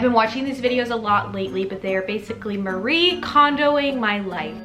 I've been watching these videos a lot lately, but they are basically Marie Kondoing My Life.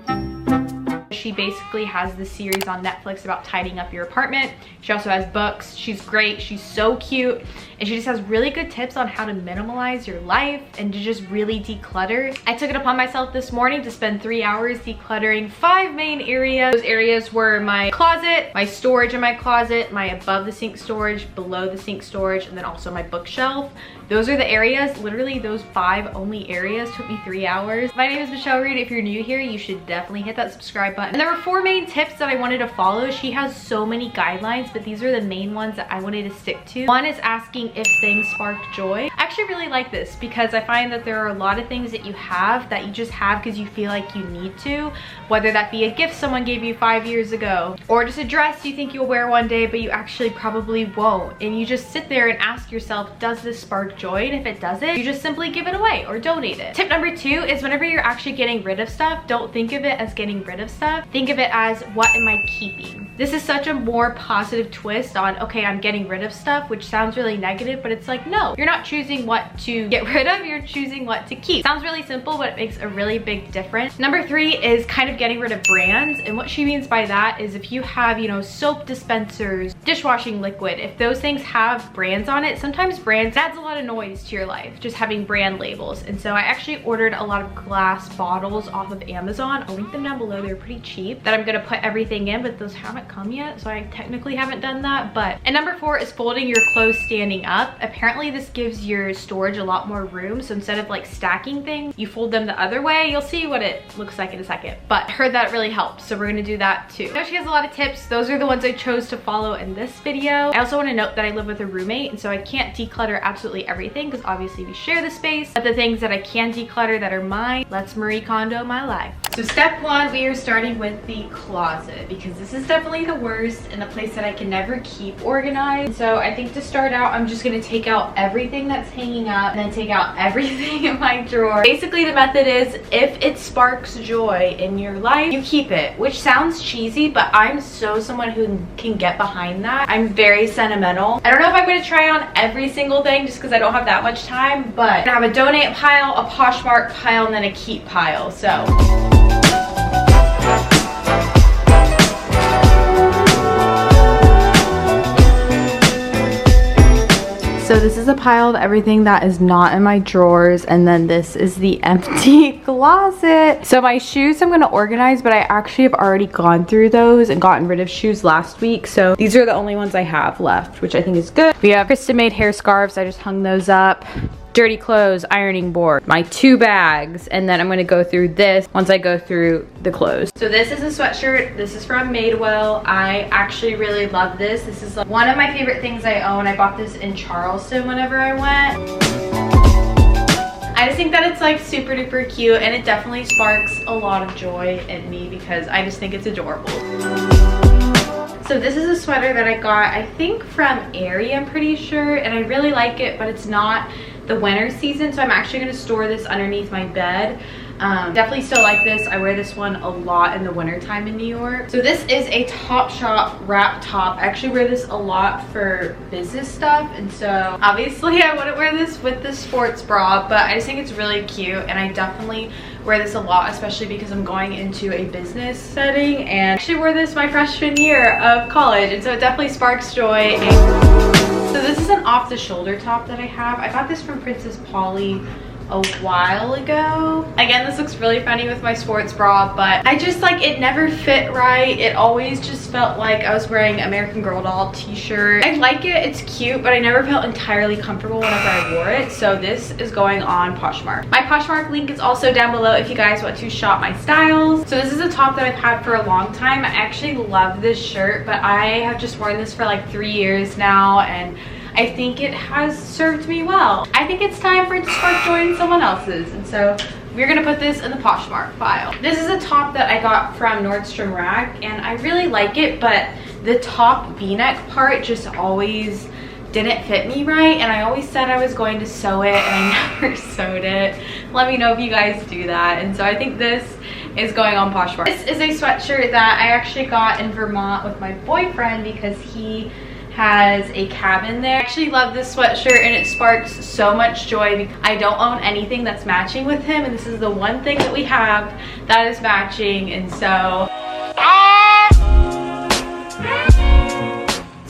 She basically has this series on Netflix about tidying up your apartment. She also has books. She's great. She's so cute. And she just has really good tips on how to minimalize your life and to just really declutter. I took it upon myself this morning to spend 3 hours decluttering 5 main areas. Those areas were my closet, my storage in my closet, my above the sink storage, below the sink storage, and then also my bookshelf. Those are the areas. Literally those 5 only areas took me 3 hours. My name is Michelle Reed. If you're new here, you should definitely hit that subscribe button. And there were 4 main tips that I wanted to follow. She has so many guidelines, but these are the main ones that I wanted to stick to. One is asking if things spark joy. I actually really like this because I find that there are a lot of things that you have that you just have because you feel like you need to, whether that be a gift someone gave you 5 years ago, or just a dress you think you'll wear one day but you actually probably won't, and you just sit there and ask yourself, does this spark joy? And if it doesn't, you just simply give it away or donate it. Tip number 2 is whenever you're actually getting rid of stuff, don't think of it as getting rid of stuff. Think of it as, what am I keeping? This is such a more positive twist on, okay, I'm getting rid of stuff, which sounds really negative, but it's like, no, you're not choosing what to get rid of, you're choosing what to keep. Sounds really simple, but it makes a really big difference. Number 3 is kind of getting rid of brands. And what she means by that is if you have, you know, soap dispensers, dishwashing liquid, if those things have brands on it, sometimes brands adds a lot of noise to your life, just having brand labels. And so I actually ordered a lot of glass bottles off of Amazon. I'll link them down below. They're pretty cheap, that I'm gonna put everything in, but those haven't come yet, so I technically haven't done that. And number 4 is folding your clothes standing up. Apparently this gives your storage a lot more room, so instead of like stacking things, you fold them the other way. You'll see what it looks like in a second, but I heard that really helps, so we're gonna do that too. Now she has a lot of tips. Those are the ones I chose to follow in this video. I also want to note that I live with a roommate, and so I can't declutter absolutely everything because obviously we share the space, but the things that I can declutter that are mine, let's Marie Kondo my life. So step 1, we are starting with the closet because this is definitely the worst and the place that I can never keep organized. So I think to start out, I'm just gonna take out everything that's hanging up and then take out everything in my drawer. Basically the method is, if it sparks joy in your life, you keep it, which sounds cheesy, but I'm someone who can get behind that. I'm very sentimental. I don't know if I'm gonna try on every single thing just because I don't have that much time, but I have a donate pile, a Poshmark pile, and then a keep pile. So this is a pile of everything that is not in my drawers, and then this is the empty closet. So my shoes I'm going to organize, but I actually have already gone through those and gotten rid of shoes last week, so these are the only ones I have left, which I think is good. We have Kristen made hair scarves. I just hung those up. Dirty clothes, ironing board, my 2 bags, and then I'm going to go through this once I go through the clothes. So this is a sweatshirt. This is from Madewell. I actually really love this. This is like one of my favorite things I own. I bought this in Charleston whenever I went. I just think that it's like super duper cute, and it definitely sparks a lot of joy in me because I just think it's adorable. So this is a sweater that I got, I think from Aerie, I'm pretty sure, and I really like it, but it's not the winter season, so I'm actually going to store this underneath my bed. Definitely still like this. I wear this one a lot in the winter time in New York. So this is a Topshop wrap top. I actually wear this a lot for business stuff, and so obviously I wouldn't wear this with the sports bra, but I just think it's really cute, and I definitely wear this a lot, especially because I'm going into a business setting, and I actually wore this my freshman year of college, and so it definitely sparks joy. So this is an off-the-shoulder top that I have. I got this from Princess Polly a while ago. Again, this looks really funny with my sports bra, but I just like, it never fit right. It always just felt like I was wearing American Girl doll t-shirt. I like it, it's cute, but I never felt entirely comfortable whenever I wore it. So this is going on Poshmark. My Poshmark link is also down below if you guys want to shop my styles. So this is a top that I've had for a long time. I actually love this shirt, but I have just worn this for like 3 years now, and I think it has served me well. I think it's time for it to spark joy in someone else's, and so we're gonna put this in the Poshmark pile. This is a top that I got from Nordstrom Rack, and I really like it, but the top v-neck part just always didn't fit me right, and I always said I was going to sew it, and I never sewed it. Let me know if you guys do that. And so I think this is going on Poshmark. This is a sweatshirt that I actually got in Vermont with my boyfriend because he has a cabin there. I actually love this sweatshirt and it sparks so much joy. I don't own anything that's matching with him, and this is the one thing that we have that is matching, and so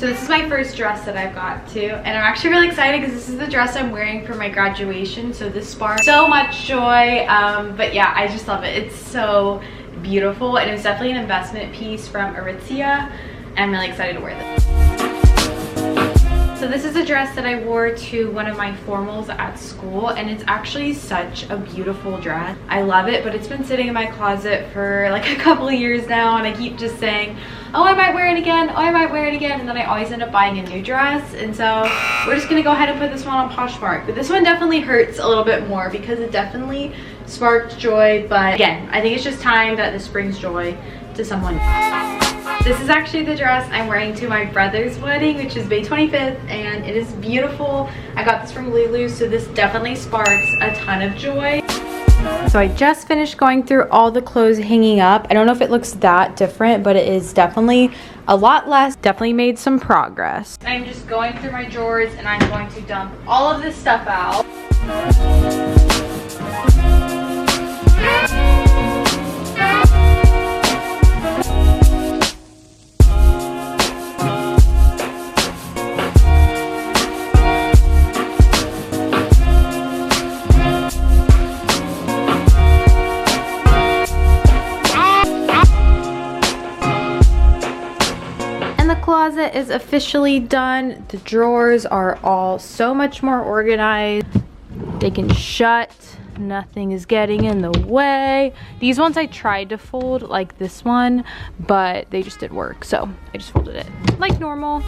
this is my first dress that I've got too, and I'm actually really excited because this is the dress I'm wearing for my graduation, so this sparks so much joy. But yeah, I just love it. It's so beautiful, and it's definitely an investment piece from Aritzia, and I'm really excited to wear this. So this is a dress that I wore to one of my formals at school, and it's actually such a beautiful dress. I love it, but it's been sitting in my closet for like a couple of years now, and I keep just saying, oh, I might wear it again, oh, I might wear it again, and then I always end up buying a new dress. And so we're just gonna go ahead and put this one on Poshmark. But this one definitely hurts a little bit more because it definitely sparked joy, but again, I think it's just time that this brings joy to someone. This is actually the dress I'm wearing to my brother's wedding, which is May 25th, and it is beautiful. I got this from Lulu, so this definitely sparks a ton of joy. So I just finished going through all the clothes hanging up. I don't know if it looks that different, but it is definitely a lot less. Definitely made some progress. I'm just going through my drawers and I'm going to dump all of this stuff out. Closet is officially done. The drawers are all so much more organized. They can shut. Nothing is getting in the way. These ones I tried to fold like this one, but they just didn't work, so I just folded it like normal.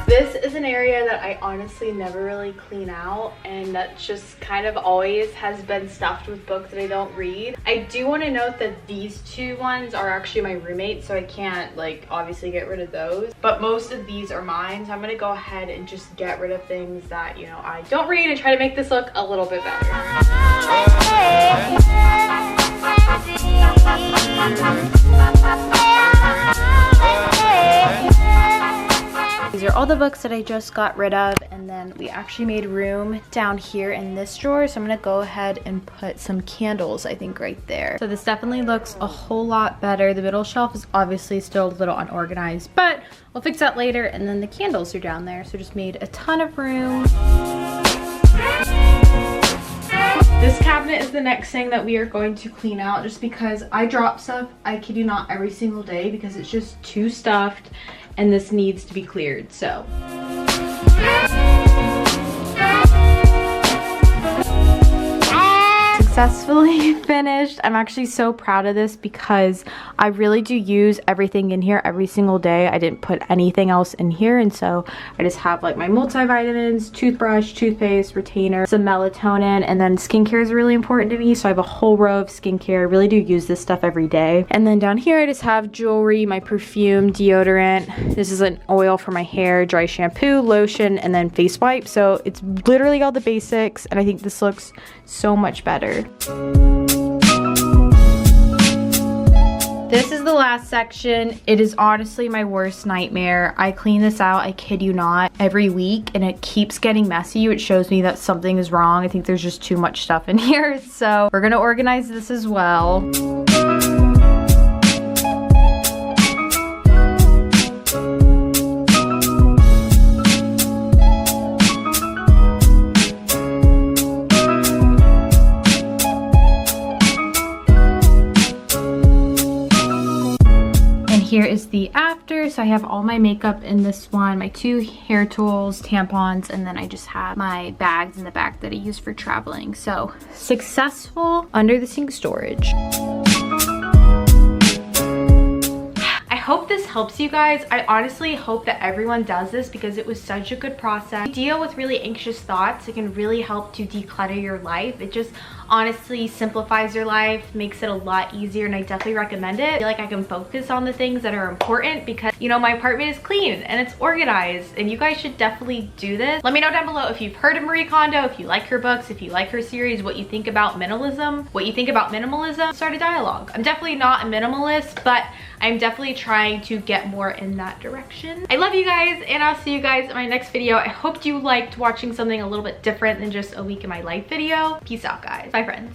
This is an area that I honestly never really clean out, and that just kind of always has been stuffed with books that I don't read. I do want to note that these two ones are actually my roommates, so I can't like obviously get rid of those, but most of these are mine, so I'm gonna go ahead and just get rid of things that, you know, I don't read and try to make this look a little bit better. These are all the books that I just got rid of, and then we actually made room down here in this drawer, so I'm gonna go ahead and put some candles, I think, right there. So this definitely looks a whole lot better. The middle shelf is obviously still a little unorganized, but we'll fix that later. And then the candles are down there, so just made a ton of room. This cabinet is the next thing that we are going to clean out, just because I drop stuff, I kid you not, every single day because it's just too stuffed, and this needs to be cleared, so. Successfully finished. I'm actually so proud of this because I really do use everything in here every single day. I didn't put anything else in here, and so I just have like my multivitamins, toothbrush, toothpaste, retainer, some melatonin, and then skincare is really important to me, so I have a whole row of skincare. I really do use this stuff every day. And then down here I just have jewelry, my perfume, deodorant. This is an oil for my hair, dry shampoo, lotion, and then face wipe. So it's literally all the basics, and I think this looks so much better. This is the last section. It is honestly my worst nightmare. I clean this out, I kid you not, every week, and it keeps getting messy, which shows me that something is wrong. I think there's just too much stuff in here, so we're gonna organize this as well. Here is the after. So I have all my makeup in this one, my 2 hair tools, tampons, and then I just have my bags in the back that I use for traveling. So successful under the sink storage. I hope this helps you guys. I honestly hope that everyone does this because it was such a good process. You deal with really anxious thoughts. It can really help to declutter your life. It just honestly simplifies your life, makes it a lot easier, and I definitely recommend it. I feel like I can focus on the things that are important because, you know, my apartment is clean and it's organized, and you guys should definitely do this. Let me know down below if you've heard of Marie Kondo, if you like her books, if you like her series, what you think about minimalism, Start a dialogue. I'm definitely not a minimalist, but I'm definitely trying trying to get more in that direction. I love you guys, and I'll see you guys in my next video. I hope you liked watching something a little bit different than just a week in my life video. Peace out, guys. Bye, friends.